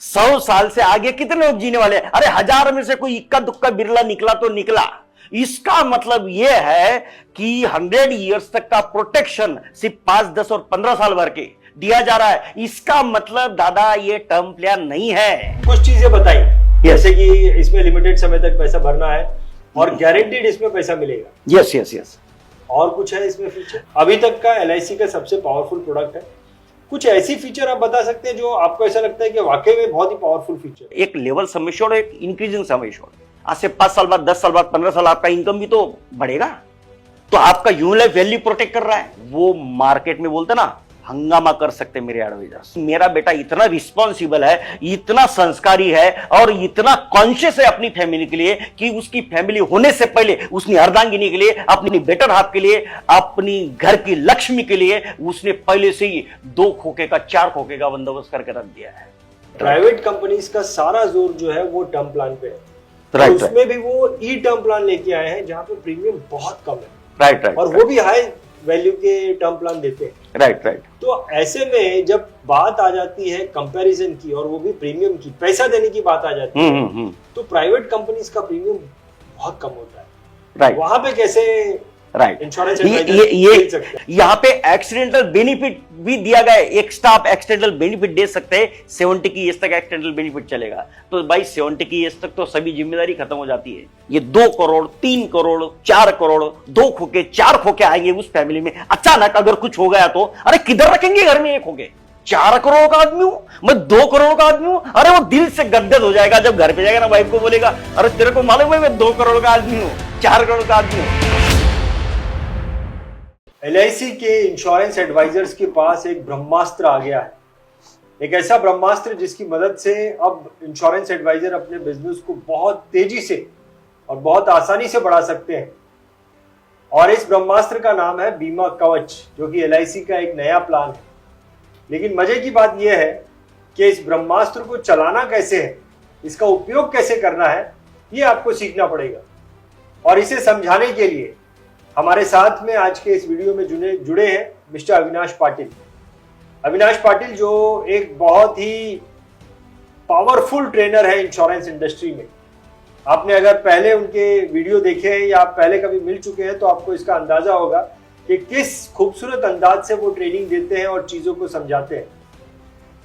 100 साल से आगे कितने लोग जीने वाले हैं? अरे 1000 में से कोई इक्का दुक्का बिरला निकला तो निकला। इसका मतलब यह है कि 100 ईयर्स तक का प्रोटेक्शन सिर्फ 5, 10 और 15 साल भर के दिया जा रहा है। इसका मतलब दादा ये टर्म प्लान नहीं है। कुछ चीजें बताई, जैसे कि इसमें लिमिटेड समय तक पैसा भरना है और गारंटीड इसमें पैसा मिलेगा। Yes yes yes. और कुछ है इसमें फीचर? अभी तक का LIC का सबसे पावरफुल प्रोडक्ट है। कुछ ऐसी फीचर आप बता सकते हैं जो आपको ऐसा लगता है कि वाकई में बहुत ही पावरफुल फीचर? एक लेवल सम एश्योर्ड, एक इंक्रीजिंग सम एश्योर्ड। आज से 5 साल बाद, 10 साल बाद, 15 साल आपका इनकम भी तो बढ़ेगा। तो आपका यूनिट लाइफ वैल्यू प्रोटेक्ट कर रहा है। वो मार्केट में बोलते ना हंगामा कर सकते मेरे एडवाइजर्स। मेरा बेटा इतना रिस्पॉन्सिबल है, इतना संस्कारी है और इतना कॉन्शियस है अपनी फैमिली के लिए कि उसकी फैमिली होने से पहले उसने अर्धांगिनी के लिए, अपनी बेटर हाफ के लिए, अपनी घर की लक्ष्मी के लिए उसने पहले से ही 2 खोखे का 4 खोखे का बंदोबस्त करके रख दिया है। प्राइवेट कंपनीज का सारा जोर जो है वो टर्म प्लान पे है। राइट, तो उसमें भी वो टर्म प्लान लेके आए हैं जहां पे प्रीमियम बहुत कम है। Right right. और वो भी हाई वैल्यू के टर्म प्लान देते हैं। Right right. तो ऐसे में जब बात आ जाती है कंपैरिजन की और वो भी प्रीमियम की, पैसा देने की बात आ जाती है, तो प्राइवेट कंपनीज का प्रीमियम बहुत कम होता है। राइट। वहां पे कैसे राइट। इंश्योरेंस ये यहाँ पे एक्सीडेंटल बेनिफिट भी दिया गया है। एक स्टाफ एक्सीडेंटल बेनिफिट दे सकते हैं। 70 की एज तक एक्सीडेंटल बेनिफिट चलेगा। तो भाई 70 की एज तक तो सभी जिम्मेदारी खत्म हो जाती है। ये 2 करोड़, 3 करोड़, 4 करोड़, 2 खोखे, 4 खोखे आएंगे उस फैमिली में। अचानक अगर कुछ हो गया तो अरे किधर रखेंगे घर में 1 खोखे? 4 करोड़ का आदमी हूं मैं, 2 करोड़ का आदमी हूं। अरे वो दिल से गदगद हो जाएगा जब घर पे जाएगा ना, वाइफ को बोलेगा अरे तेरे को मालूम है मैं 2 करोड़ का आदमी हूं, 4 करोड़ का आदमी हूं। LIC के इंश्योरेंस एडवाइजर्स के पास एक ब्रह्मास्त्र आ गया है। एक ऐसा ब्रह्मास्त्र जिसकी मदद से अब इंश्योरेंस एडवाइजर अपने बिजनेस को बहुत तेजी से और बहुत आसानी से बढ़ा सकते हैं। और इस ब्रह्मास्त्र का नाम है बीमा कवच, जो कि LIC का एक नया प्लान है। लेकिन मजे की बात यह है कि इस ब्रह्मास्त्र को चलाना कैसे है, इसका उपयोग कैसे करना है, यह आपको सीखना पड़ेगा। और इसे समझाने के लिए हमारे साथ में आज के इस वीडियो में जुड़े हैं मिस्टर अविनाश पाटिल। अविनाश पाटिल जो एक बहुत ही पावरफुल ट्रेनर है इंश्योरेंस इंडस्ट्री में। आपने अगर पहले उनके वीडियो देखे हैं या आप पहले कभी मिल चुके हैं तो आपको इसका अंदाजा होगा कि किस खूबसूरत अंदाज से वो ट्रेनिंग देते हैं और चीजों को समझाते हैं।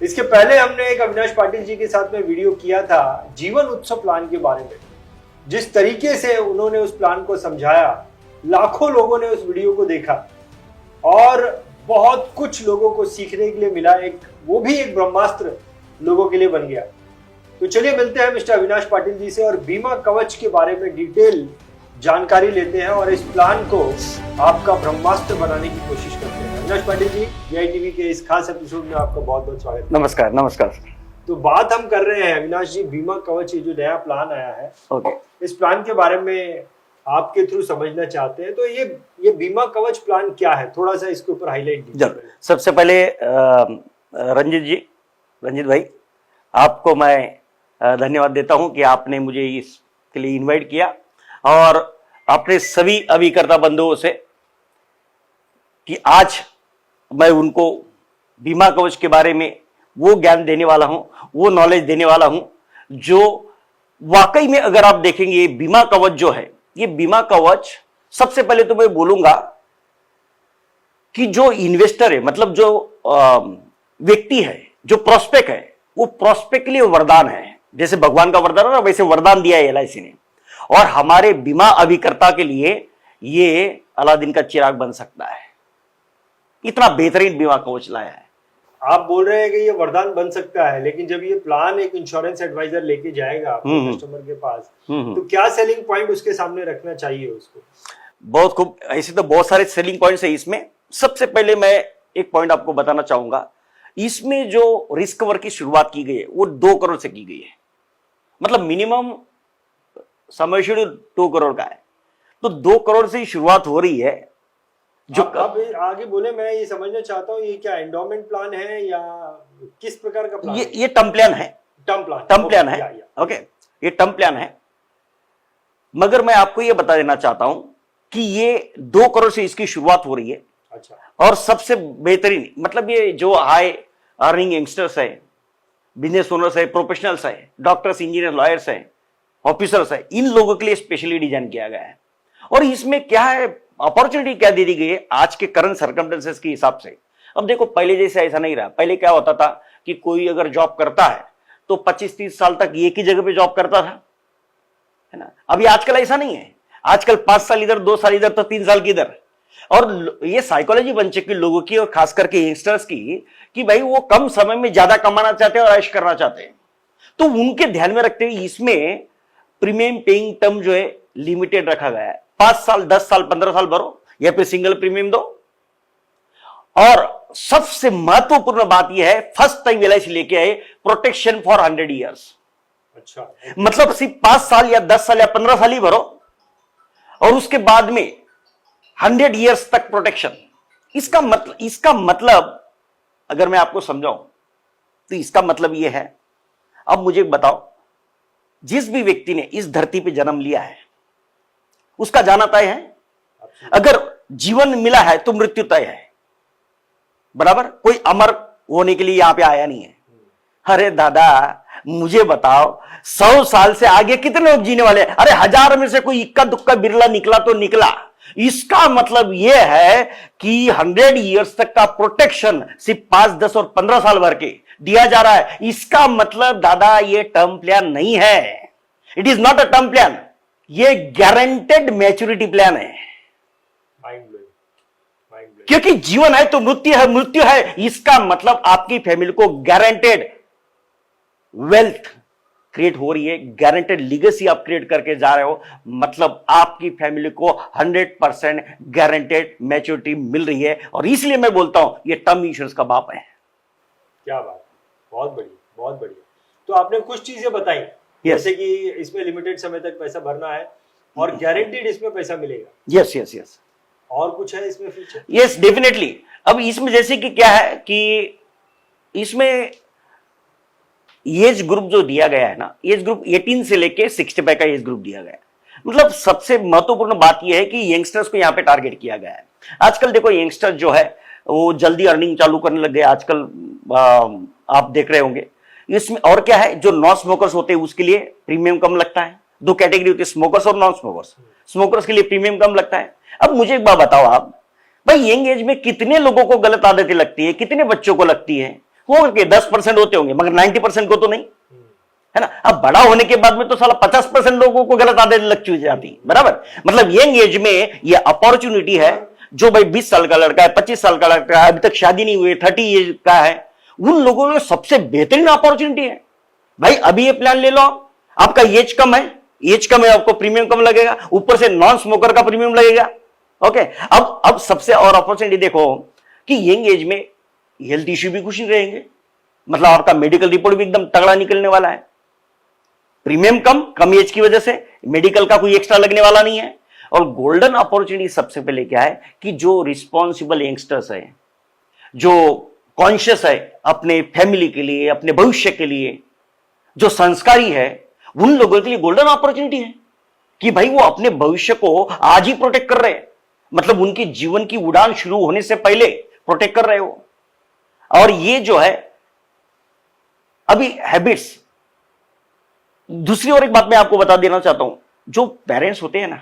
इसके पहले हमने एक अविनाश पाटिल जी के साथ में वीडियो किया था जीवन उत्सव प्लान के बारे में। जिस तरीके से उन्होंने उस प्लान को समझाया, लाखों लोगों ने उस वीडियो को देखा और बहुत कुछ लोगों को सीखने के लिए मिला। वो भी एक ब्रह्मास्त्र लोगों के लिए बन गया। तो चलिए मिलते हैं मिस्टर अविनाश पाटिल जी से और बीमा कवच के बारे में डिटेल जानकारी लेते हैं और इस प्लान को आपका ब्रह्मास्त्र बनाने की कोशिश करते हैं। अविनाश पाटिल जी, VITV के इस खास एपिसोड में आपका बहुत बहुत स्वागत है। नमस्कार। नमस्कार। तो बात हम कर रहे हैं अविनाश जी बीमा कवच, जो नया प्लान आया है। ओके। इस प्लान के बारे में आपके थ्रू समझना चाहते हैं। तो ये बीमा कवच प्लान क्या है, थोड़ा सा इसके ऊपर हाईलाइट कीजिए। सबसे पहले रंजित भाई, आपको मैं धन्यवाद देता हूं कि आपने मुझे इसके लिए इनवाइट किया और अपने सभी अभिकर्ता बंधुओं से कि आज मैं उनको बीमा कवच के बारे में वो ज्ञान देने वाला हूं, वो नॉलेज देने वाला हूं जो वाकई में अगर आप देखेंगे ये बीमा कवच जो है, ये बीमा कवच सबसे पहले तो मैं बोलूंगा कि जो इन्वेस्टर है, मतलब जो व्यक्ति है, जो प्रोस्पेक्ट है, वो प्रोस्पेक्ट के लिए वरदान है। जैसे भगवान का वरदान है ना, वैसे वरदान दिया है LIC ने। और हमारे बीमा अभिकर्ता के लिए ये अलादीन का चिराग बन सकता है। इतना बेहतरीन बीमा कवच लाया है। आप बोल रहे हैं कि ये वरदान बन सकता है, लेकिन जब ये प्लान एक इंश्योरेंस एडवाइजर लेके जाएगा अपने कस्टमर के पास, तो क्या सेलिंग पॉइंट उसके सामने रखना चाहिए उसको? बहुत खूब। ऐसे तो बहुत सारे सेलिंग पॉइंट्स है इसमें। सबसे पहले मैं एक पॉइंट आपको बताना चाहूंगा, इसमें जो रिस्क कवर की शुरुआत की गई है वो 2 करोड़ से की गई है। मतलब मिनिमम समय 2 करोड़ का है, तो 2 करोड़ से ही शुरुआत हो रही है। जो आप आगे बोले, मैं ये समझना चाहता हूँ, ये क्या एंडोमेंट प्लान है या किस प्रकार का प्लान? ये टर्म प्लान है। टर्म प्लान है। ओके, ये टर्म प्लान है। मगर मैं आपको ये बता देना चाहता हूं कि ये 2 करोड़ से इसकी शुरुआत हो रही है। अच्छा। और सबसे बेहतरीन, मतलब ये जो हाई अर्निंग यंगस्टर्स है बिजनेस ओनर्स है, प्रोफेशनल्स है, डॉक्टर्स, इंजीनियर, लॉयर्स है, ऑफिसर्स है, इन लोगों के लिए स्पेशली डिजाइन किया गया है। और इसमें क्या है, अपॉर्चुनिटी क्या दे दी गई है आज के करंट सर्कमस्टेंसेस के हिसाब से। अब देखो पहले जैसे ऐसा नहीं रहा। पहले क्या होता था कि कोई अगर जॉब करता है तो 25-30 साल तक एक ही जगह पे जॉब करता था, है ना। अभी आजकल ऐसा नहीं है। आजकल 5 साल इधर, 2 साल इधर, तो 3 साल किधर। और ये साइकोलॉजी बन चुकी लोगों की, और खास करके यंगस्टर्स की, कि भाई वो कम समय में ज्यादा कमाना चाहते हैं और ऐश करना चाहते हैं। तो उनके ध्यान में रखते हुए इसमें प्रीमियम पेइंग टर्म जो है लिमिटेड रखा गया है। 5 साल, 10 साल, 15 साल भरो या फिर सिंगल प्रीमियम दो। और सबसे महत्वपूर्ण बात यह है, फर्स्ट टाइम एलआईसी लेके आए प्रोटेक्शन फॉर 100 ईयर्स। अच्छा, मतलब सिर्फ 5 साल या 10 साल या 15 साल ही भरो और उसके बाद में 100 ईयर्स तक प्रोटेक्शन। इसका मतलब अगर मैं आपको समझाऊं तो इसका मतलब यह है, अब मुझे बताओ, जिस भी व्यक्ति ने इस धरती पे जन्म लिया है उसका जाना तय है। अगर जीवन मिला है तो मृत्यु तय है, बराबर। कोई अमर होने के लिए यहां पे आया नहीं है। अरे दादा मुझे बताओ, 100 साल से आगे कितने लोग जीने वाले हैं? अरे 1000 में से कोई इक्का दुक्का बिरला निकला तो निकला। इसका मतलब यह है कि 100 ईयर्स तक का प्रोटेक्शन सिर्फ 5, 10 और 15 साल भर के दिया जा रहा है। इसका मतलब दादा ये टर्म प्लान नहीं है, it is not a term plan, ये गारंटेड मैच्योरिटी प्लान है। क्योंकि जीवन है तो मृत्यु है, मृत्यु है इसका मतलब आपकी फैमिली को गारंटेड वेल्थ क्रिएट हो रही है, गारंटेड लीगेसी आप क्रिएट करके जा रहे हो। मतलब आपकी फैमिली को 100% गारंटेड मैच्योरिटी मिल रही है। और इसलिए मैं बोलता हूं ये टर्म इंश्योरेंस का बाप है। क्या बात, बहुत बढ़िया, बहुत बढ़िया। तो आपने कुछ चीजें बताई, जैसे कि इसमें लिमिटेड समय तक पैसा भरना है और गारंटीड इसमें पैसा मिलेगा। Yes yes yes. और कुछ है इसमें फीचर? Yes definitely. अब इसमें जैसे कि क्या है कि इसमें एज ग्रुप जो दिया गया है ना, एज ग्रुप 18 से लेके 65 का एज ग्रुप दिया गया है। मतलब सबसे महत्वपूर्ण बात यह है कि यंगस्टर्स को यहां पे टारगेट किया गया है। आजकल देखो यंगस्टर जो है वो जल्दी अर्निंग चालू करने लग गए आजकल, आप देख रहे होंगे। इसमें और क्या है, जो नॉन स्मोकर्स होते हैं उसके लिए प्रीमियम कम लगता है। 2 कैटेगरी होती है, स्मोकर्स और नॉन स्मोकर्स। स्मोकर्स के लिए प्रीमियम कम लगता है। अब मुझे एक बात बताओ आप, भाई यंग एज में कितने लोगों को गलत आदतें लगती है, कितने बच्चों को लगती है? होंगे 10% होते होंगे, मगर 90% को तो नहीं, है ना। अब बड़ा होने के बाद में तो साला 50% लोगों को गलत आदतें लग चुकी जाती, बराबर। मतलब यंग एज में ये अपॉर्चुनिटी है। जो भाई 20 साल का लड़का है, 25 साल का लड़का है, अभी तक शादी नहीं हुई, 30 एज का है, उन लोगों में सबसे बेहतरीन अपॉर्चुनिटी है। भाई अभी ये प्लान ले लो, आपका एज कम है, एज कम है, आपको प्रीमियम कम लगेगा, ऊपर से नॉन स्मोकर का प्रीमियम लगेगा। ओके, अब सबसे और अपॉर्चुनिटी देखो कि यंग एज में हेल्थ इश्यू भी कुछ नहीं रहेंगे। मतलब आपका मेडिकल रिपोर्ट भी एकदम तगड़ा निकलने वाला है। प्रीमियम कम एज की वजह से मेडिकल का कोई एक्स्ट्रा लगने वाला नहीं है। और गोल्डन अपॉर्चुनिटी सबसे पहले क्या है कि जो रिस्पॉन्सिबल यंगस्टर्स है, जो कॉन्शियस है अपने फैमिली के लिए, अपने भविष्य के लिए, जो संस्कारी है, उन लोगों के लिए गोल्डन अपॉर्चुनिटी है कि भाई वो अपने भविष्य को आज ही प्रोटेक्ट कर रहे हैं। मतलब उनकी जीवन की उड़ान शुरू होने से पहले प्रोटेक्ट कर रहे हो। और ये जो है अभी हैबिट्स। दूसरी और एक बात मैं आपको बता देना चाहता हूं, जो पेरेंट्स होते हैं ना,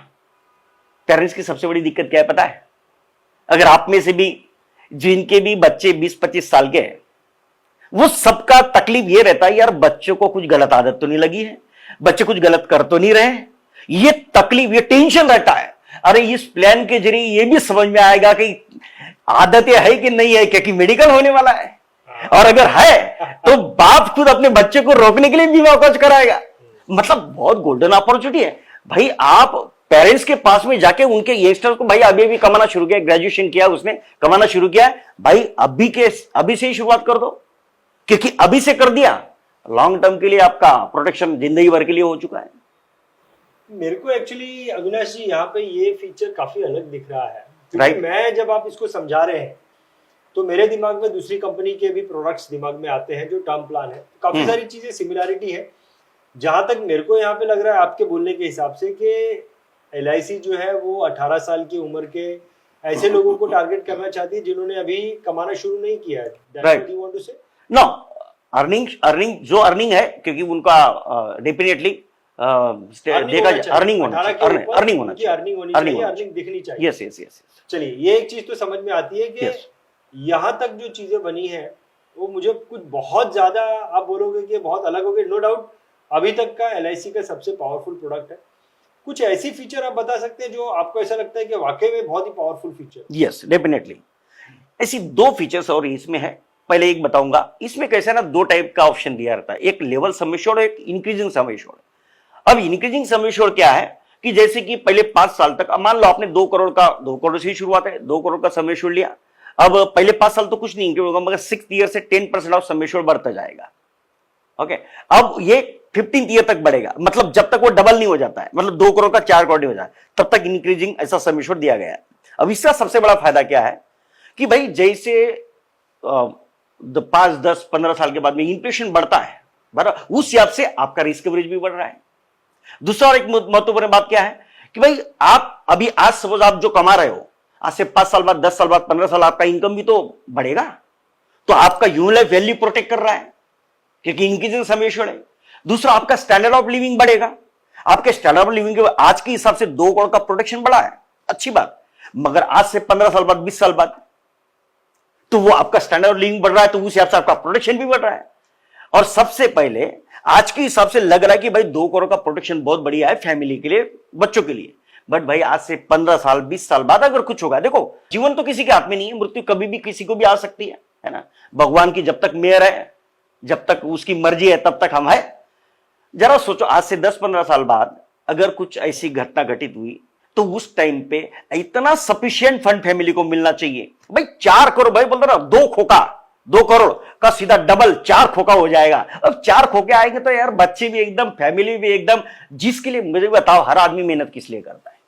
पेरेंट्स की सबसे बड़ी दिक्कत क्या है पता है? अगर आप में से भी जिनके भी बच्चे 20-25 साल के हैं, वो सबका तकलीफ ये रहता है यार बच्चों को कुछ गलत आदत तो नहीं लगी है, बच्चे कुछ गलत कर तो नहीं रहे। ये तकलीफ, ये टेंशन रहता है। अरे इस प्लान के जरिए ये भी समझ में आएगा कि आदतें है कि नहीं है, क्योंकि मेडिकल होने वाला है। और अगर है तो बाप खुद अपने बच्चे को रोकने के लिए बीमा कवच कराएगा। मतलब बहुत गोल्डन अपॉर्चुनिटी है भाई। आप पेरेंट्स के पास में जाके उनके यंगस्टर को, भाई अभी कमाना शुरू किया, ग्रेजुएशन किया उसने, कमाना शुरू किया, भाई अभी से ही शुरुआत कर दो, क्योंकि अभी से कर दिया लॉन्ग टर्म के लिए आपका प्रोटेक्शन जिंदगी भर के लिए हो चुका है। मेरे को एक्चुअली अविनाश जी यहाँ पे ये फीचर काफी अलग दिख रहा है, राइट। मैं जब आप इसको समझा रहे हैं तो मेरे दिमाग में दूसरी कंपनी के भी प्रोडक्ट्स दिमाग में आते हैं जो टर्म प्लान है। काफी सारी चीजें सिमिलरिटी है। जहां तक मेरे को यहाँ पे लग रहा है आपके बोलने के हिसाब से कि LIC जो है वो 18 साल की उम्र के ऐसे लोगों को टारगेट करना चाहती है जिन्होंने अभी कमाना शुरू नहीं किया है। Right. You want to say? No, earning है, क्योंकि उनका डेफिनेटली देखा जाए अर्निंग होना चाहिए, अर्निंग होना चाहिए, अर्निंग दिखनी चाहिए। Yes yes yes. चलिए, ये एक चीज तो समझ में आती है कि Yes. यहाँ तक जो चीजें बनी है वो मुझे कुछ बहुत ज्यादा, आप बोलोगे कि बहुत अलग हो गए, नो डाउट अभी तक का LIC का सबसे पावरफुल प्रोडक्ट है। कुछ ऐसी फीचर आप बता सकते हैं जो आपको ऐसा लगता है कि वाकई में बहुत ही पावरफुल फीचर? यस डेफिनेटली, ऐसी दो फीचर्स और इसमें है। पहले एक बताऊंगा, इसमें कैसे ना दो टाइप का ऑप्शन दिया रहता है, एक लेवल सम एश्योर्ड और एक इंक्रीजिंग सम एश्योर्ड। अब इंक्रीजिंग सम एश्योर्ड क्या है कि जैसे कि पहले 5 साल तक, अब मान लो आपने 2 करोड़ से ही शुरुआत है, 2 करोड़ का सम एश्योर्ड लिया। अब पहले 5 साल तो कुछ नहीं इंक्रीज होगा, मगर 6th ईयर से 10% ऑफ सम एश्योर्ड बढ़ता जाएगा। ओके, अब ये 15th ईयर तक बढ़ेगा, मतलब जब तक वो डबल नहीं हो जाता है, मतलब 2 करोड़ का 4 करोड़ नहीं हो जाता, तब तक इंक्रीजिंग ऐसा सम एश्योर्ड दिया गया है। अब इसका सबसे बड़ा फायदा क्या है कि भाई जैसे 5, 10, 15 साल के बाद में इन्फ्लेशन बढ़ता है, बराबर, उस हिसाब से आपका रिस्क कवरेज भी बढ़ रहा है। दूसरा और एक महत्वपूर्ण बात क्या है कि भाई आप अभी आज सपोज आप जो कमा रहे हो, आज से 5 साल बाद, 10 साल बाद, 15 साल आपका इनकम भी तो बढ़ेगा, तो आपका यूनिट लाइफ वैल्यू प्रोटेक्ट कर रहा है क्योंकि इंक्रीजिंग सम एश्योर्ड है। दूसरा, आपका स्टैंडर्ड ऑफ लिविंग बढ़ेगा, आपके स्टैंडर्ड ऑफ लिविंग के आज के हिसाब से 2 करोड़ का प्रोटेक्शन बढ़ा है, अच्छी बात। मगर आज से 15 साल बाद, 20 साल बाद, तो वो आपका स्टैंडर्ड ऑफ लिविंग बढ़ रहा है, तो उस हिसाब से आपका प्रोटेक्शन भी बढ़ रहा है। और सबसे पहले आज के हिसाब से लग रहा है कि भाई 2 करोड़ का प्रोटेक्शन बहुत बढ़िया है फैमिली के लिए, बच्चों के लिए। बट भाई आज से 15 साल, 20 साल बाद अगर कुछ होगा, देखो जीवन तो किसी के हाथ में नहीं है, मृत्यु कभी भी किसी को भी आ सकती है ना। भगवान की जब तक मेहर है, जब तक उसकी मर्जी है, तब तक हम है। जरा सोचो, आज से 10-15 साल बाद अगर कुछ ऐसी घटना घटित हुई, तो उस टाइम पे इतना सफिशिएंट फंड फैमिली को मिलना चाहिए। भाई 4 करोड़, भाई बोलते ना 2 करोड़ का सीधा डबल 4 खोखा हो जाएगा। अब 4 खोखे आएंगे तो यार बच्चे भी एकदम, फैमिली भी एकदम, जिसके लिए मुझे बताओ, हर आदमी मेहनत किस लिए करता है?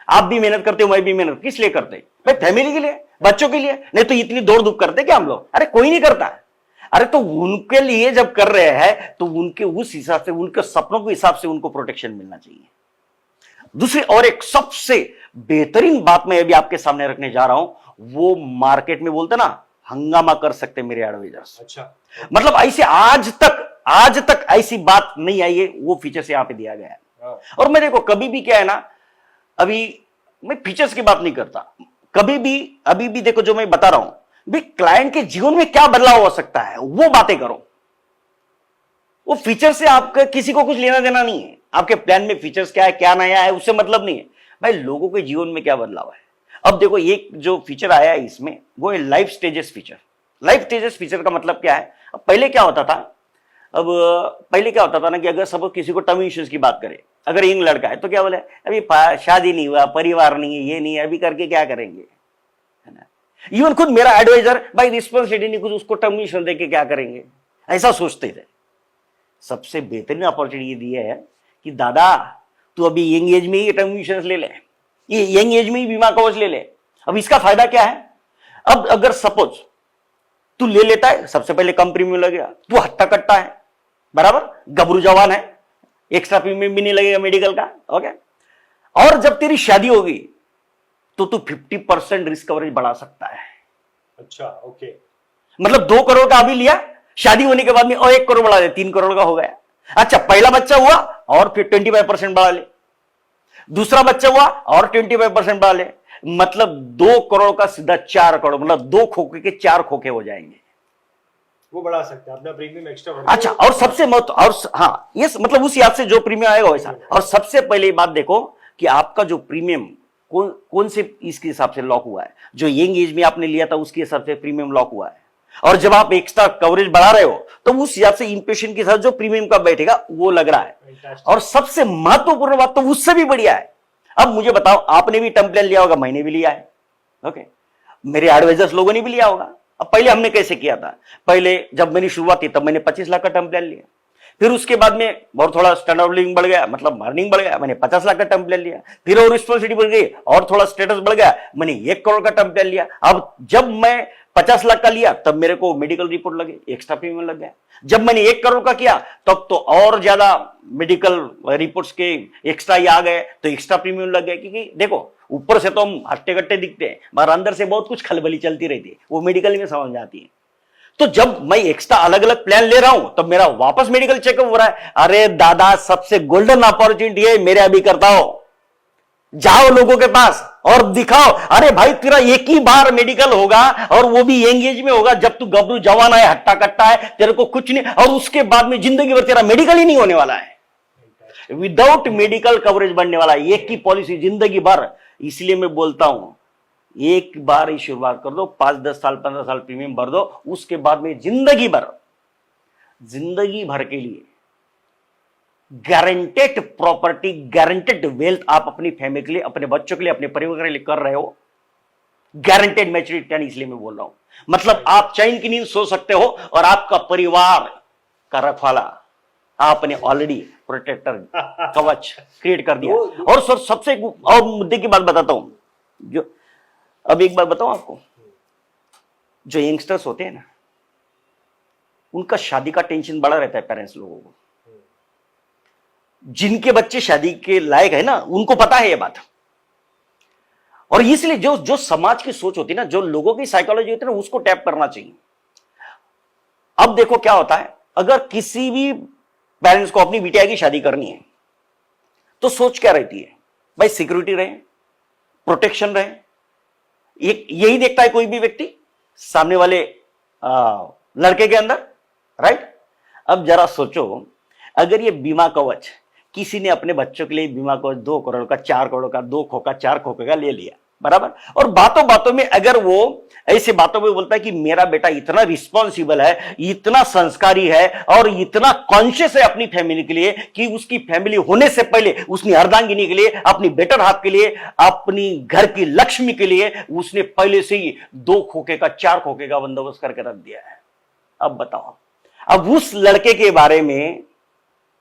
आप भी मेहनत करते हो, मैं भी मेहनत किस लिए करते हैं? भाई फैमिली के लिए, बच्चों के लिए, नहीं तो इतनी दौड़ धूप करते क्या हम लोग? अरे कोई नहीं करता। अरे तो उनके लिए जब कर रहे हैं तो उनके उस हिसाब से, उनके सपनों के हिसाब से उनको प्रोटेक्शन मिलना चाहिए। दूसरी और एक सबसे बेहतरीन बात मैं अभी आपके सामने रखने जा रहा हूं, वो मार्केट में बोलते ना हंगामा कर सकते मेरे एडवाइजर्स। अच्छा, मतलब ऐसे आज तक ऐसी बात नहीं आई है, वो फीचर्स यहां पे दिया गया है। और मैं देखो कभी भी क्या है ना, अभी मैं फीचर्स की बात नहीं करता, कभी भी अभी भी देखो जो मैं बता रहा हूं, भाई क्लाइंट के जीवन में क्या बदलाव हो सकता है वो बातें करो। वो फीचर से आपका किसी को कुछ लेना देना नहीं है, आपके प्लान में फीचर्स क्या है, क्या नया है, उससे मतलब नहीं है। भाई लोगों के जीवन में क्या बदलाव है। अब देखो एक जो फीचर आया है इसमें, वो है life stages feature. Life stages feature का मतलब क्या है? अब पहले क्या होता था ना कि अगर सब किसी को टर्म इंश्योरेंस की बात करें, अगर यंग लड़का है तो क्या बोले, अभी शादी नहीं हुआ, परिवार नहीं है, ये नहीं है, अभी करके क्या करेंगे, है ना। इवन खुद मेरा एडवाइजर, भाई रिस्पॉन्सिबिलिटी नहीं, कुछ उसको टर्म इंश्योरेंस देके क्या करेंगे, ऐसा सोचते थे। सबसे बेहतरीन अपॉर्चुनिटी दी है कि दादा तू अभी यंग एज में ही टर्म इंश्योरेंस ले ले, ये यंग एज में ही बीमा कवच ले ले। अब इसका फायदा क्या है? अब अगर सपोज तू ले लेता है, सबसे पहले कम प्रीमियम लगेगा, तू हट्टा कट्टा है, बराबर, गबरू जवान है, एक्स्ट्रा प्रीमियम भी नहीं लगेगा मेडिकल का, ओके। और जब तेरी शादी होगी तो तू 50% रिस्क कवरेज बढ़ा सकता है। अच्छा, ओके, मतलब 2 करोड़ का अभी लिया, शादी होने के बाद में और 1 करोड़ बढ़ा दे, 3 करोड़ का हो गया। अच्छा, पहला बच्चा हुआ और फिर 25% बढ़ा ले, दूसरा बच्चा हुआ और 25% बढ़ा ले, मतलब 2 करोड़ का सीधा 4 करोड़, मतलब 2 खोखे के 4 खोखे हो जाएंगे। वो बढ़ा सकते हैं अपना प्रीमियम एक्स्ट्रा। अच्छा, और सबसे और हाँ, ये मतलब उस याद से जो प्रीमियम आएगा वैसा। और सबसे पहले बात देखो कि आपका जो प्रीमियम कौन से इसके हिसाब से लॉक हुआ है, जो यंग एज में आपने लिया था उसके हिसाब से प्रीमियम लॉक हुआ है। और जब आप एक्स्ट्रा कवरेज बढ़ा रहे हो तो उस हिसाब से इनपेशेंट के साथ जो प्रीमियम का बैठेगा वो लग रहा है। और सबसे महत्वपूर्ण बात तो उससे भी बढ़िया है, अब मुझे बताओ, आपने भी टर्म प्लान लिया होगा, मैंने भी लिया है, ओके, मेरे एडवाइजर्स लोगों ने भी लिया होगा। अब पहले हमने कैसे किया था, पहले जब मेरी शुरुआत की तब मैंने 25 लाख का टर्म प्लान लिया, फिर उसके बाद में और थोड़ा स्टैंडर्ड ऑफ लिविंग बढ़ गया, मतलब अर्निंग बढ़ गया, मैंने 50 लाख का टर्म प्लान लिया, फिर और रिस्पॉन्सिबिलिटी बढ़ गई और थोड़ा स्टेटस बढ़ गया, मैंने 1 करोड़ का टर्म प्लान लिया। अब जब मैं 50 लाख का लिया तब मेरे को मेडिकल रिपोर्ट लगे, एक्स्ट्रा प्रीमियम लग गया। जब मैंने 1 करोड़ का किया तब तो और ज्यादा मेडिकल रिपोर्ट्स के एक्स्ट्रा ही आ गए, तो एक्स्ट्रा प्रीमियम लग गया। क्योंकि देखो ऊपर से तो हम हट्टे कट्टे दिखते हैं, मगर अंदर से बहुत कुछ खलबली चलती रहती है, वो मेडिकल में समझ में आती है। तो जब मैं एक्स्ट्रा अलग अलग प्लान ले रहा हूं तब मेरा वापस मेडिकल चेकअप हो रहा है। अरे दादा, सबसे गोल्डन अपॉर्चुनिटी है मेरे अभी करता हो, जाओ लोगों के पास और दिखाओ। अरे भाई, तेरा एक ही बार मेडिकल होगा और वो भी यंग एज में होगा, जब तू गबरू जवान है, हट्टा कट्टा है, तेरे को कुछ नहीं, और उसके बाद में जिंदगी भर तेरा मेडिकल ही नहीं होने वाला है, विदाउट मेडिकल कवरेज बनने वाला है। एक की पॉलिसी जिंदगी भर। इसलिए मैं बोलता हूं, एक बार ही शुरुआत कर दो, 5, 10 साल, 15 साल प्रीमियम भर दो, उसके बाद में जिंदगी भर के लिए गारंटेड प्रॉपर्टी, गारंटेड वेल्थ आप अपनी फैमिली के लिए, अपने बच्चों के लिए, अपने परिवार के लिए कर रहे हो। गारंटेड मैच्योरिटी प्लान इसलिए मैं बोल रहा हूं, मतलब आप चैन की नींद सो सकते हो और आपका परिवार का रखवाला आपने ऑलरेडी प्रोटेक्टर कवच क्रिएट कर दिया। और सर, सबसे और मुद्दे की बात बताता हूं, जो अब एक बात बताऊं आपको, जो यंगस्टर्स होते हैं ना, उनका शादी का टेंशन बड़ा रहता है पेरेंट्स लोगों को। जिनके बच्चे शादी के लायक है ना, उनको पता है ये बात। और इसलिए जो समाज की सोच होती है ना, जो लोगों की साइकोलॉजी होती है ना, उसको टैप करना चाहिए। अब देखो क्या होता है, अगर किसी भी पेरेंट्स को अपनी बिटिया की शादी करनी है तो सोच क्या रहती है, भाई सिक्योरिटी रहे, प्रोटेक्शन रहे, यही देखता है कोई भी व्यक्ति सामने वाले लड़के के अंदर, राइट। अब जरा सोचो, अगर ये बीमा कवच किसी ने अपने बच्चों के लिए बीमा कवच 2 करोड़ का, 4 करोड़ का, 2 खोखा 4 खोखे का ले लिया, बराबर, और बातों बातों में अगर वो ऐसे बातों में बोलता है कि मेरा बेटा इतना रिस्पॉन्सिबल है, इतना संस्कारी है और इतना कॉन्शियस है अपनी फैमिली के लिए कि उसकी फैमिली होने से पहले उसने अर्धांगिनी के लिए, अपनी बेटर हाफ के लिए, अपनी घर की लक्ष्मी के लिए उसने पहले से ही 2 खोखे का, 4 खोखे का बंदोबस्त करके रख दिया है। अब बताओ, अब उस लड़के के बारे में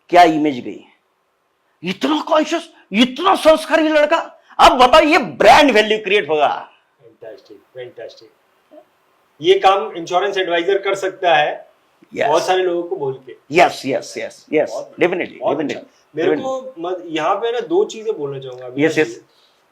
क्या इमेज गई? इतना कॉन्शियस, इतना संस्कारी लड़का। अब बताओ, ये ब्रांड वैल्यू क्रिएट होगा। Fantastic, fantastic. ये काम इंश्योरेंस एडवाइजर कर सकता है, बहुत सारे लोगों को बोल के। Yes yes yes yes, definitely. मेरे को यहाँ पे ना 2 चीजें बोलना चाहूंगा। यस।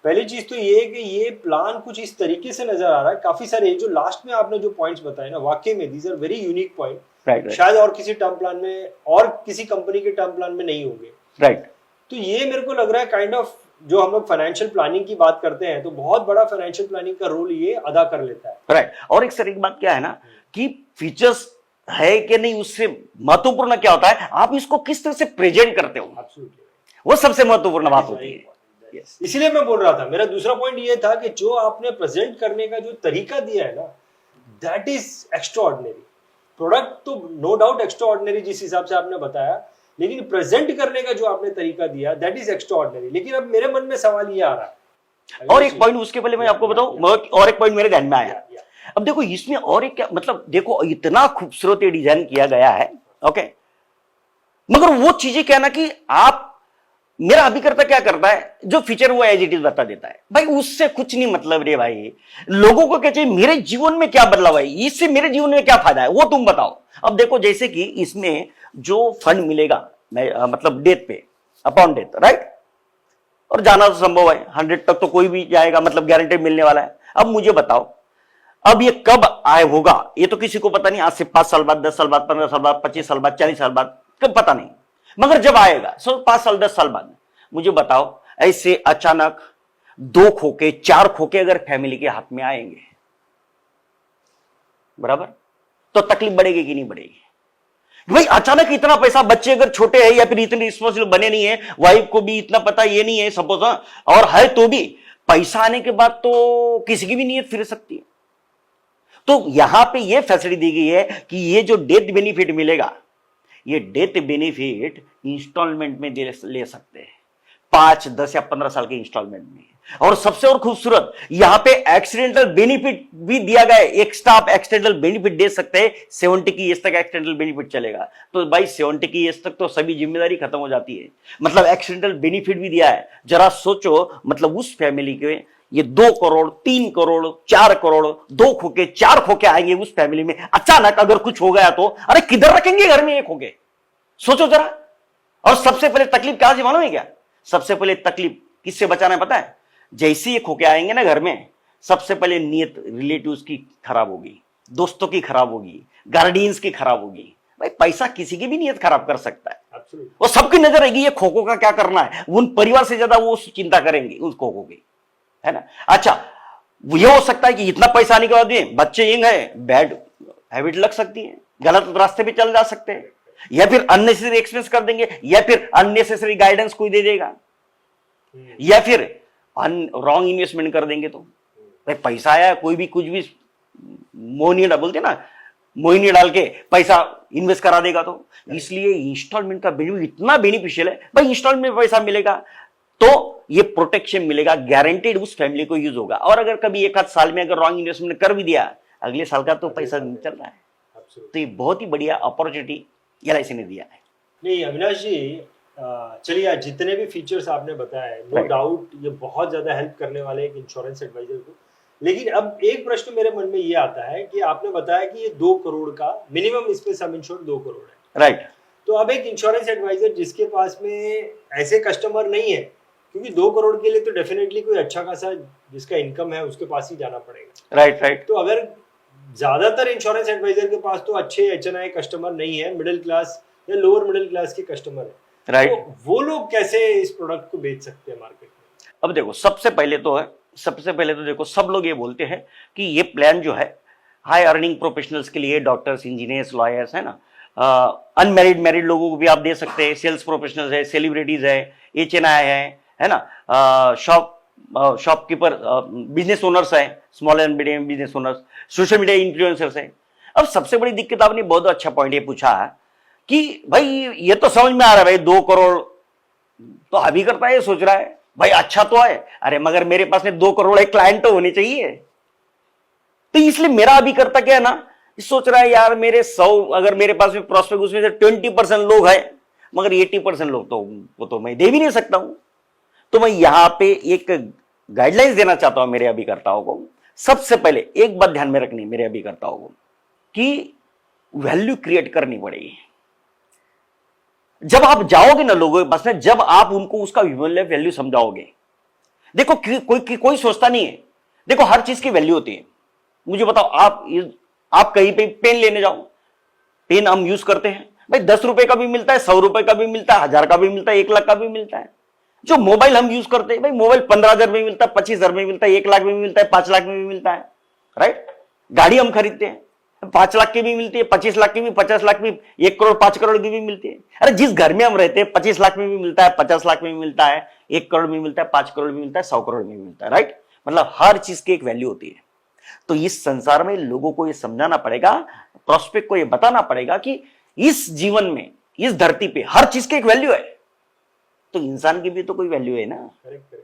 पहली चीज तो ये है कि ये प्लान कुछ इस तरीके से नजर आ रहा है, काफी सारे जो लास्ट में आपने जो पॉइंट्स बताए ना, वाकई में these are very unique point. शायद और किसी टर्म प्लान में और किसी कंपनी के टर्म प्लान में नहीं होंगे, राइट। तो ये मेरे को लग रहा है काइंड ऑफ, जो हम लोग फाइनेंशियल प्लानिंग की बात करते हैं तो बहुत बड़ा फाइनेंशियल प्लानिंग का रोल ये अदा कर लेता है, राइट। और एक सर, एक बात क्या है ना कि फीचर्स है कि नहीं, उससे महत्वपूर्ण क्या होता है, आप इसको किस तरह से प्रेजेंट करते हो, वो सबसे महत्वपूर्ण बात होती है। इसीलिए मैं बोल रहा था, मेरा दूसरा पॉइंट ये था कि जो आपने प्रेजेंट करने का जो तरीका दिया है ना, दैट इज एक्स्ट्राऑर्डिनरी। प्रोडक्ट तो नो डाउट एक्स्ट्राऑर्डिनरी जिस हिसाब से आपने बताया, लेकिन प्रेजेंट करने का जो आपने तरीका दिया दैट इज एक्स्ट्राऑर्डिनरी। लेकिन अब मेरे मन में सवाल ये आ रहा है, और एक पॉइंट उसके पहले मैं आपको बताऊं, और एक पॉइंट मेरे ध्यान में आया। अब देखो, इसमें और एक क्या, मतलब देखो, इतना खूबसूरत डिजाइन किया गया है, ओके, मगर वो चीजें क्या ना कि आप, मेरा अभिकर्ता क्या करता है, जो फीचर वो एज इट इज बता देता है। भाई उससे कुछ नहीं मतलब रे भाई, लोगों को क्या चाहिए, मेरे जीवन में क्या बदलाव है, इससे मेरे जीवन में क्या फायदा है, वो तुम बताओ। अब देखो, जैसे कि इसमें जो फंड मिलेगा, मतलब डेथ पे, अपॉन डेथ, राइट, और जाना तो संभव है, 100 तक तो कोई भी जाएगा, मतलब गारंटेड मिलने वाला है। अब मुझे बताओ, अब ये कब आए होगा, ये तो किसी को पता नहीं, आज से 5 साल बाद, 10 साल बाद, 15 साल बाद, 25 साल बाद, 40 साल बाद, कब पता नहीं, मगर जब आएगा, 5 साल 10 साल बाद, मुझे बताओ, ऐसे अचानक 2 खोखे 4 खोखे अगर फैमिली के हाथ में आएंगे, बराबर, तो तकलीफ बढ़ेगी कि नहीं बढ़ेगी? भाई अचानक इतना पैसा, बच्चे अगर छोटे हैं या फिर इतने रिस्पॉन्सिबल बने नहीं है, वाइफ को भी इतना पता ये नहीं है सपोज, और है तो भी पैसा आने के बाद तो किसी की भी नीयत फिर सकती है। तो यहां पे ये फैसिलिटी दी गई है कि ये जो डेथ बेनिफिट मिलेगा, ये डेथ बेनिफिट इंस्टॉलमेंट में ले सकते हैं, 5, 10 या 15 साल के इंस्टॉलमेंट में। और सबसे और खूबसूरत, यहां पे एक्सीडेंटल बेनिफिट भी दिया गया है, एक्स्ट्रा आप एक्सीडेंटल बेनिफिट दे सकते हैं, 70 की एज तक एक्सीडेंटल बेनिफिट चलेगा। तो भाई 70 की एज तक तो सभी जिम्मेदारी खत्म हो जाती है, मतलब एक्सीडेंटल बेनिफिट भी दिया है। जरा सोचो, मतलब उस फैमिली के ये 2 करोड़, 3 करोड़, 4 करोड़, 2 खोखे 4 खोखे आएंगे उस फैमिली में, अचानक अगर कुछ हो गया तो अरे किधर रखेंगे घर में 1 खोखे, सोचो जरा। और सबसे पहले तकलीफ कहां से मालूम है क्या? सबसे पहले तकलीफ किससे बचाना है पता है? जैसे ये खोके आएंगे ना घर में, सबसे पहले नीयत रिलेटिव्स की खराब होगी, दोस्तों की खराब होगी, गार्डियंस की खराब होगी। भाई पैसा किसी की भी नीयत खराब कर सकता है। Absolutely. वो सबकी नजर रहेगी ये खोखो का क्या करना है, उन परिवार से ज्यादा वो चिंता करेंगे उस खोखो की, है ना। अच्छा, ये हो सकता है कि इतना पैसा आने के बाद भी बच्चे यंग है, बैड हैबिट लग सकती है, गलत रास्ते पे चल जा सकते हैं, या फिर अननेसेसरी एक्सपेंस कर देंगे, या फिर अननेसेसरी गाइडेंस कोई दे देगा, या फिर रॉन्ग इन्वेस्टमेंट कर देंगे। तो भाई पैसा आया, कोई भी कुछ भी मोहनी बोलते ना, मोहिनी डाल के पैसा इन्वेस्ट करा देगा। तो इसलिए इंस्टॉलमेंट का बेनिफिट इतना बेनिफिशियल है। भाई इंस्टॉलमेंट में पैसा मिलेगा तो ये प्रोटेक्शन मिलेगा, गारंटेड उस फैमिली को यूज होगा। और अगर कभी एक आध साल में अगर रॉन्ग इन्वेस्टमेंट कर भी दिया, अगले साल का तो पैसा नहीं चल रहा है। तो ये बहुत ही बढ़िया अपॉर्चुनिटी LIC ने दिया है। नहीं अविनाश जी, चलिए आज जितने भी फीचर्स आपने बताए, नो डाउट ये बहुत ज्यादा हेल्प करने वाले एक इंश्योरेंस एडवाइजर को। लेकिन अब एक प्रश्न मेरे मन में ये आता है कि आपने बताया कि ये 2 करोड़ का मिनिमम इसमें सम इंश्योर्ड 2 करोड़ है, राइट। तो अब एक इंश्योरेंस एडवाइजर जिसके पास में ऐसे कस्टमर नहीं है, क्योंकि 2 करोड़ के लिए तो डेफिनेटली कोई अच्छा खासा जिसका इनकम है उसके पास ही जाना पड़ेगा। राइट। तो अगर ज्यादातर इंश्योरेंस एडवाइजर के पास तो अच्छे HNI कस्टमर नहीं है, मिडिल क्लास या लोअर मिडिल क्लास के कस्टमर है, राइट। तो वो लोग कैसे इस प्रोडक्ट को बेच सकते हैं मार्केट में? अब देखो, सबसे पहले तो देखो, सब लोग ये बोलते हैं कि ये प्लान जो है हाई अर्निंग प्रोफेशनल्स के लिए, डॉक्टर्स, इंजीनियर्स, लॉयर्स, है ना, अनमैरिड मैरिड लोगों को भी आप दे सकते हैं, सेल्स प्रोफेशनल्स है, सेलिब्रिटीज है, HNI है ना, शॉपकीपर, बिजनेस ओनर्स है, small and medium business owners, social media influencers है। अब सबसे बड़ी दिक्कत, आपने बहुत अच्छा पॉइंट ये पूछा है कि भाई ये तो समझ में आ रहा है, भाई 2 करोड़ तो अभी करता है, ये सोच रहा है भाई अच्छा तो है, अरे मगर मेरे पास में 2 करोड़ एक क्लाइंट तो होने चाहिए। तो इसलिए मेरा अभी करता क्या है ना, सोच रहा है यार मेरे 100 अगर मेरे पास में प्रोस्पेक्ट, उसमें से 20% लोग हैं, मगर 80% लोग तो वो तो मैं दे भी नहीं सकता हूं। तो मैं यहां पे एक गाइडलाइंस देना चाहता हूं मेरे अभिकर्ताओं को। सबसे पहले एक बात ध्यान में रखनी मेरे अभिकर्ताओं को कि वैल्यू क्रिएट करनी पड़ेगी। जब आप जाओगे ना लोगों के पास में, जब आप उनको उसका ह्यूमन वैल्यू समझाओगे, देखो कोई सोचता नहीं है, देखो हर चीज की वैल्यू होती है। मुझे बताओ, आप कहीं पे पेन लेने जाओ, पेन हम यूज करते हैं भाई, 10 रुपए का भी मिलता है, 100 रुपए का भी मिलता है, 1000 का भी मिलता है, 1 लाख का भी मिलता है। जो मोबाइल हम यूज करते हैं भाई, मोबाइल 15,000 में मिलता है, 25,000 में मिलता है, 1 लाख में भी मिलता है, 5 लाख में भी मिलता है, राइट। गाड़ी हम खरीदते हैं, 5 लाख की भी मिलती है, 25 लाख की भी, 50 लाख की, 1 करोड़ 5 करोड़ की भी मिलती है। अरे जिस घर में हम रहते हैं 25 लाख में भी मिलता है, 50 लाख में भी मिलता है, 1 करोड़ में मिलता है, 5 करोड़ में मिलता है, 100 करोड़ में मिलता है, राइट। मतलब हर चीज की एक वैल्यू होती है। तो इस संसार में लोगों को ये समझाना पड़ेगा, प्रोस्पेक्ट को ये बताना पड़ेगा कि इस जीवन में, इस धरती पे हर चीज की एक वैल्यू है, तो इंसान की भी तो कोई वैल्यू है ना। करेक्ट।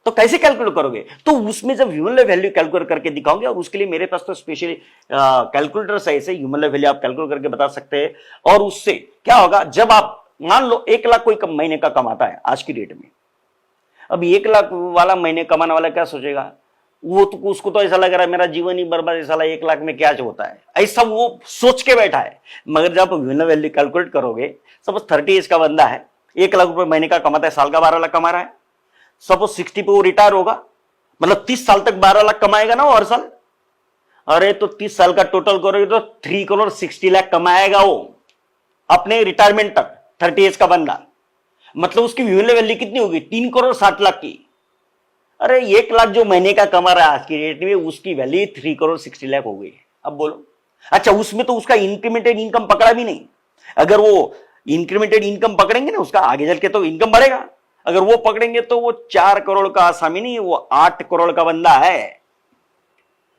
तो कैसे कैलकुलेट करोगे? तो उसमें जब ह्यूमन वैल्यू कैलकुलेट करके दिखाओगे, और उसके लिए मेरे पास तो स्पेशली कैलकुलेटर्स है, ऐसे ह्यूमन वैल्यू आप कैलकुलेट करके बता सकते हैं। और उससे क्या होगा, जब आप मान लो 1 लाख कोई महीने का कमाता है आज की डेट में, अब 1 लाख वाला महीने कमाने वाला क्या सोचेगा, वो तो उसको तो ऐसा लग रहा है मेरा जीवन ही बर्बाद है, साला 1 लाख में क्या होता है, ऐसा वो सोच के बैठा है। मगर जब आप ह्यूमन वैल्यू कैलकुलेट करोगे, सपोज 30 एज का बंदा है, 1 लाख रुपए महीने का कमाता है, साल का 12 लाख कमा रहा है। सपोज 60 पे वो रिटायर होगा, मतलब 30 साल तक 12 लाख कमाएगा ना वो हर साल। अरे तो 30 साल का टोटल करोगे तो 3 करोड़ 60 लाख कमाएगा वो अपने रिटायरमेंट तक, 30 एज का बंदा। मतलब उसकी ह्यूमन वैल्यू कितनी होगी, 3 करोड़ 60 लाख की। अरे 1 लाख जो महीने का कमा रहा है आज की डेट में, उसकी वैल्यू 3 करोड़ 60 लाख हो गई। अब बोलो, अच्छा उसमें तो उसका इंक्रीमेंटेड इनकम पकड़ा भी नहीं। अगर वो इंक्रीमेंटेड इनकम पकड़ेंगे ना, उसका आगे चल के तो इनकम बढ़ेगा। अगर वो पकड़ेंगे तो वो 4 करोड़ का आसामी नहीं, वो 8 करोड़ का बंदा है।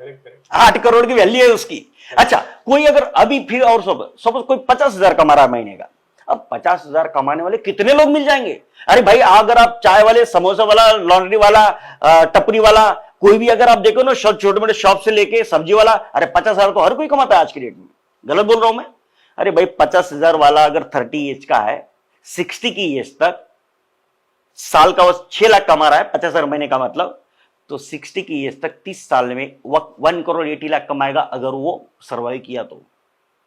करेक्ट। 8 करोड़ की वैल्यू है उसकी। अच्छा कोई अगर अभी फिर और सपोज कोई 50,000 कमा रहा है महीने का, अब 50,000 कमाने वाले कितने लोग मिल जाएंगे? अरे भाई अगर आप चाय वाले, समोसा वाला, लॉन्ड्री वाला, टपरी वाला, कोई भी अगर आप देखो ना, छोटे मोटे शॉप से लेके सब्जी वाला, अरे 50,000 तो हर कोई कमाता है आज की डेट में। गलत बोल रहा हूं मैं? अरे भाई 50,000 वाला अगर 30 एज का है, 60 की एज तक साल का वो 6 लाख कमा रहा है, 50,000 महीने का मतलब, तो 60 की एज तक 30 साल में 1 करोड़ 80 लाख कमाएगा अगर वो सर्वाइव किया तो।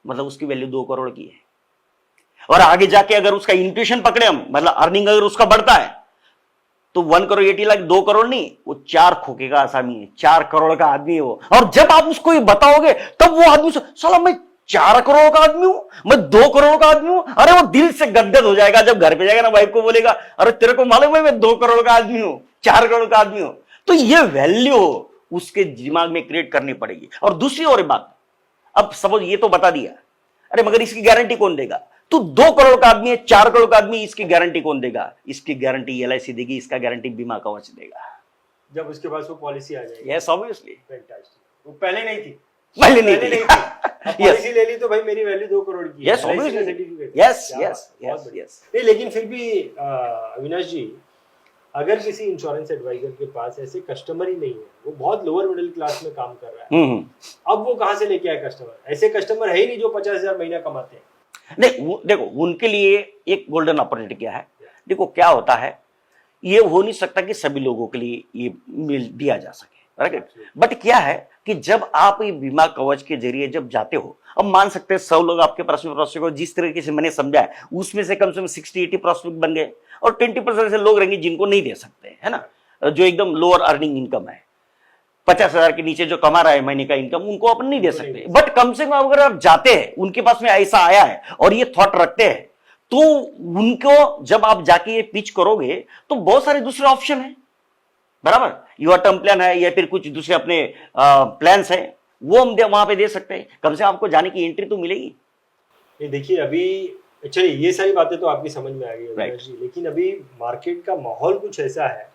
मतलब उसकी वैल्यू 2 करोड़ की है। और आगे जाके अगर उसका इंट्यूशन पकड़े हम, मतलब अर्निंग अगर उसका बढ़ता है, तो 1,80,00,000 2 करोड़ नहीं, वो 4 खोखे का आसामी है, 4 करोड़ का आदमी है वो। और जब आप उसको ये बताओगे तब वो आदमी से साला मैं 4 करोड़ का आदमी हूं, मैं 2 करोड़ का आदमी हूं, अरे वो दिल से गदगद हो जाएगा। जब घर पे जाएगा ना वाइफ को बोलेगा अरे तेरे को मालूम है मैं 2 करोड़ का आदमी हूं, 4 करोड़ का आदमी हूं। तो ये वैल्यू उसके दिमाग में क्रिएट करनी पड़ेगी। और दूसरी और बात, अब सपोज ये तो बता दिया, अरे मगर इसकी गारंटी कौन देगा? तू 2 करोड़ का आदमी है, 4 करोड़ का आदमी, इसकी गारंटी कौन देगा? इसकी गारंटी एलआईसी देगी, इसका गारंटी बीमा कवच देगा जब उसके पास वो पॉलिसी आ जाएगी। Yes obviously. फैंटास्टिक। वो पहले नहीं थी, पहले नहीं थी। पॉलिसी ले ली तो भाई मेरी वैल्यू 2 करोड़ की है। Yes obviously. Yes yes yes yes. नहीं लेकिन फिर भी अविनाश जी, अगर किसी इंश्योरेंस एडवाइजर के पास ऐसे कस्टमर ही नहीं है, वो बहुत लोअर मिडिल क्लास में काम कर रहा है, अब वो कहां से लेके आए कस्टमर? ऐसे कस्टमर है ही नहीं जो 50,000 महीना कमाते हैं। नहीं देखो, उनके लिए एक गोल्डन अपॉर्चुनिटी क्या है, देखो क्या होता है, ये हो नहीं सकता कि सभी लोगों के लिए ये मिल दिया जा सके, राइट? बट क्या है कि जब आप ये बीमा कवच के जरिए जब जाते हो, अब मान सकते हैं 100 लोग आपके प्रॉस्पेक्ट को जिस तरीके से मैंने समझा है उसमें से कम 60-80 प्रॉस्पेक्ट बन गए, और 20% ऐसे लोग रहेंगे जिनको नहीं दे सकते, है ना, जो एकदम लोअर अर्निंग इनकम है, 50,000 के नीचे जो कमा रहा है महीने का इनकम, उनको अपन नहीं दे सकते। बट कम से कम अगर आप जाते हैं, उनके पास में ऐसा आया है और ये थॉट रखते हैं, तो उनको जब आप जाके ये पिच करोगे तो बहुत सारे दूसरे ऑप्शन है, बराबर, युवा टर्म प्लान है या फिर कुछ दूसरे अपने प्लान्स है, वो हम वहां पे दे सकते हैं। कम से कम आपको जाने की एंट्री तो मिलेगी। ये देखिए अभी, चलिए ये सारी बातें तो आपकी समझ में आ गई है, लेकिन अभी मार्केट का माहौल कुछ ऐसा है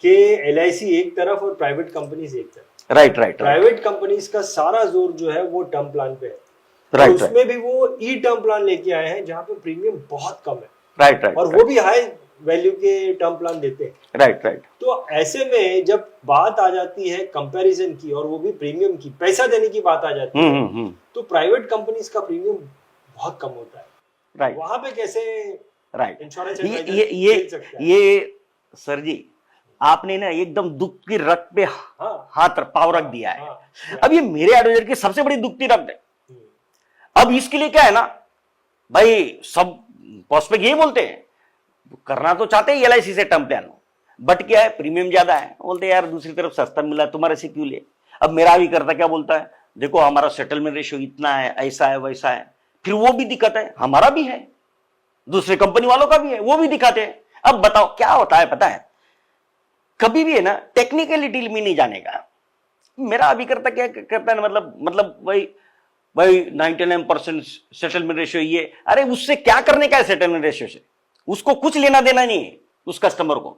कि एलआईसी एक तरफ और प्राइवेट कंपनीज एक तरफ। राइट। प्राइवेट कंपनीज का सारा जोर जो है वो टर्म प्लान पे है, राइट, तो उसमें भी वो ई टर्म प्लान लेके आए हैं जहाँ पे प्रीमियम बहुत कम है, राइट, और वो भी हाई वैल्यू के टर्म प्लान देते हैं, राइट। तो ऐसे में जब बात आ जाती है कंपैरिजन की, और वो भी प्रीमियम की, पैसा देने की बात आ जाती है, तो प्राइवेट कंपनीज का प्रीमियम बहुत कम होता है, राइट। वहां पे कैसे इंश्योरेंस ये सर जी, आपने ना एकदम दुख की रग पे हाथ पाव रख दिया है। अब ये मेरे एडवाइजर की सबसे बड़ी दुख की रग है। अब इसके लिए क्या है ना भाई, सब प्रोस्पेक्ट यही बोलते हैं, करना तो चाहते हैं एलआईसी से टर्म प्लान, बट क्या है प्रीमियम ज्यादा है, बोलते हैं यार दूसरी तरफ सस्ता मिला तुम्हारे से क्यों ले। अब मेरा भी करता क्या बोलता है, देखो हमारा सेटलमेंट रेशियो इतना है, ऐसा है वैसा है, फिर वो भी दिक्कत है, हमारा भी है, दूसरे कंपनी वालों का भी है, वो भी दिखाते हैं। अब बताओ क्या होता है पता है, कभी भी है ना टेक्निकलिटी में नहीं जाने का। मेरा अभिकर्ता क्या करता है, मतलब भाई 99% सेटलमेंट रेशियो ये, अरे उससे क्या करने का है सेटलमेंट रेशियो से, उसको कुछ लेना देना नहीं है उस कस्टमर को।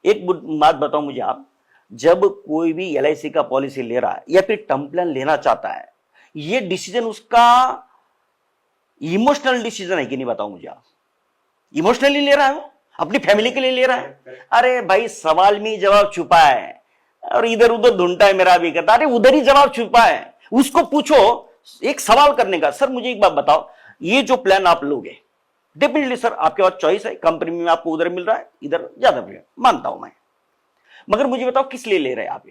एक बात बताओ मुझे आप, जब कोई भी एलआईसी का पॉलिसी ले रहा है या फिर टर्म प्लान लेना चाहता है, ये डिसीजन उसका इमोशनल डिसीजन है कि नहीं, बताओ मुझे आप। इमोशनली ले रहा है, अपनी फैमिली के लिए ले रहा है, अरे भाई सवाल में जवाब छुपा है और इधर उधर ढूंढता है मेरा भी करता, अरे उधर ही जवाब छुपा है। उसको पूछो एक सवाल करने का, सर मुझे एक बात बताओ, ये जो प्लान आप लोगे, डेफिनेटली सर आपके पास चॉइस है, कंपनी में आपको उधर मिल रहा है, इधर ज्यादा प्रीमियम, मानता हूं मैं, मगर मुझे बताओ किस लिए ले रहे हैं आप?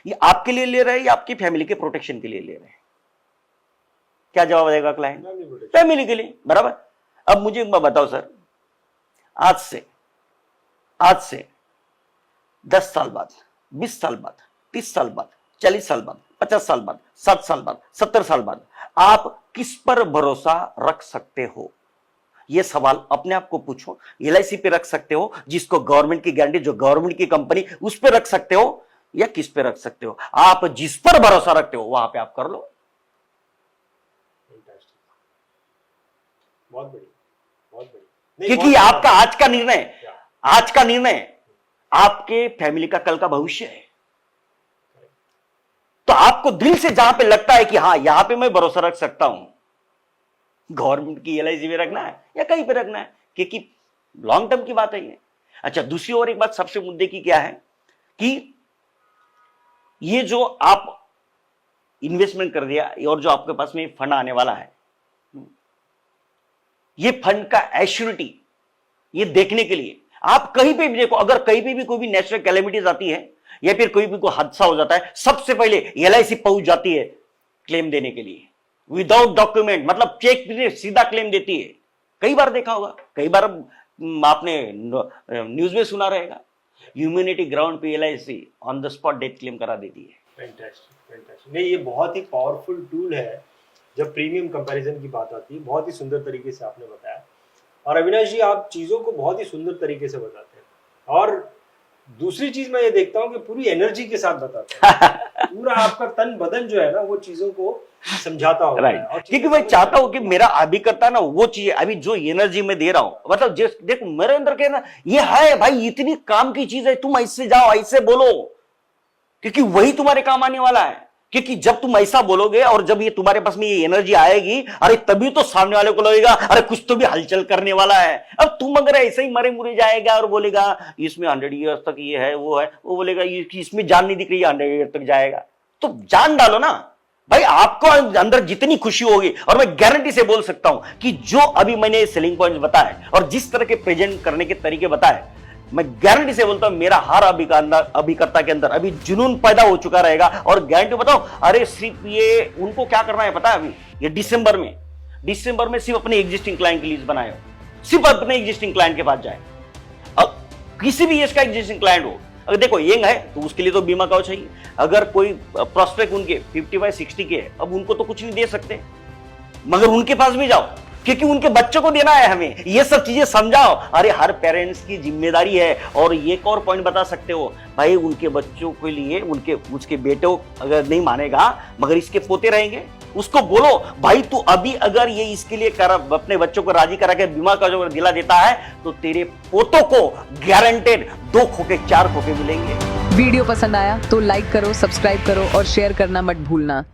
ये आपके लिए ले रहे हैं या आपकी फैमिली के प्रोटेक्शन के लिए ले रहे हैं? क्या जवाब देगा क्लाइंट? फैमिली के लिए, बराबर। अब मुझे एक बात बताओ सर, आज से 10 साल बाद, 20 साल बाद, 30 साल बाद, 40 साल बाद, 50 साल बाद, 60 साल बाद, 70 साल बाद आप किस पर भरोसा रख सकते हो? यह सवाल अपने आप को पूछो। एलआईसी पे रख सकते हो, जिसको गवर्नमेंट की गारंटी, जो गवर्नमेंट की कंपनी, उस पर रख सकते हो, या किस पे रख सकते हो? आप जिस पर भरोसा रखते हो वहां पे आप कर लो। बहुत बड़ी क्योंकि आपका आज का निर्णय आपके फैमिली का कल का भविष्य है। तो आपको दिल से जहां पे लगता है कि हाँ यहां पे मैं भरोसा रख सकता हूं, गवर्नमेंट की एलआईसी में रखना है या कहीं पे रखना है, क्योंकि लॉन्ग टर्म की बात है ये। अच्छा, दूसरी और एक बात सबसे मुद्दे की क्या है कि ये जो आप इन्वेस्टमेंट कर दिया और जो आपके पास में फंड आने वाला है, ये फंड का एश्योरिटी ये देखने के लिए आप कहीं पे भी देखो, अगर कहीं पे भी कोई भी नेचुरल कैलेमिटीज आती है या फिर कोई भी कोई हादसा हो जाता है, सबसे पहले एलआईसी पहुंच जाती है क्लेम देने के लिए, विदाउट डॉक्यूमेंट, मतलब चेक पे सीधा क्लेम देती है। कई बार देखा होगा, कई बार आपने न्यूज में सुना रहेगा, ह्यूमैनिटी ग्राउंड पे LIC on the spot death claim करा देती है। फैंटास्टिक। नहीं, ये बहुत ही पावरफुल टूल है जब प्रीमियम कंपैरिजन की बात आती है। बहुत ही सुंदर तरीके से आपने बताया, और अविनाश जी आप चीज़ों को बहुत ही सुंदर तरीके से बताते हैं। और दूसरी चीज मैं ये देखता हूँ कि पूरी एनर्जी के साथ बताते हैं। पूरा आपका तन बदन जो है ना वो चीजों को समझाता होगा। राइट, क्योंकि मैं चाहता हूं कि मेरा अभिकर्ता ना वो चीज अभी जो एनर्जी में दे रहा हूं, मतलब देखो मेरे अंदर के ना ये है भाई, इतनी काम की चीज है, तुम ऐसे जाओ ऐसे बोलो, क्योंकि वही तुम्हारे काम आने वाला है। क्योंकि जब तुम ऐसा बोलोगे और जब ये तुम्हारे पास में ये एनर्जी आएगी, अरे तभी तो सामने वाले को लगेगा अरे कुछ तो भी हलचल करने वाला है। अब तुम अगर ऐसे ही मरे मुरे जाएगा और बोलेगा इसमें 100 ईयर्स तक ये है वो बोलेगा कि इसमें जान नहीं दिख रही है, 100 ईयर्स तक जाएगा, तो जान डालो ना भाई। आपको अंदर जितनी खुशी होगी, और मैं गारंटी से बोल सकता हूं कि जो अभी मैंने सेलिंग पॉइंट बताए और जिस तरह के प्रेजेंट करने के तरीके बताए, मैं गारंटी से बोलता हूं मेरा हर अभिकर्ता के अंदर अभी जुनून पैदा हो चुका रहेगा। और गारंटी बताओ, अरे सिर्फ ये उनको क्या करना है पता है, अभी ये दिसंबर में सिर्फ अपने एग्जिस्टिंग क्लाइंट की लिस्ट बनाए, सिर्फ अपने एग्जिस्टिंग क्लाइंट के पास जाए। अब किसी भी एज का एग्जिस्टिंग क्लाइंट हो, अगर देखो यंग है तो उसके लिए तो बीमा कवर चाहिए। अगर कोई प्रोस्पेक्ट उनके 55-60 के है, अब उनको तो कुछ नहीं दे सकते, मगर उनके पास भी जाओ क्योंकि उनके बच्चों को देना है हमें। ये सब चीजें समझाओ, अरे हर पेरेंट्स की जिम्मेदारी है। और एक और पॉइंट बता सकते हो भाई, उनके बच्चों के लिए उसके बेटे अगर नहीं मानेगा मगर इसके पोते रहेंगे, उसको बोलो भाई तू अभी अगर ये इसके लिए अपने बच्चों को राजी करा के बीमा का जो दिला देता है तो तेरे पोतों को गारंटेड 2 खोके 4 खोके मिलेंगे। वीडियो पसंद आया तो लाइक करो, सब्सक्राइब करो और शेयर करना मत भूलना।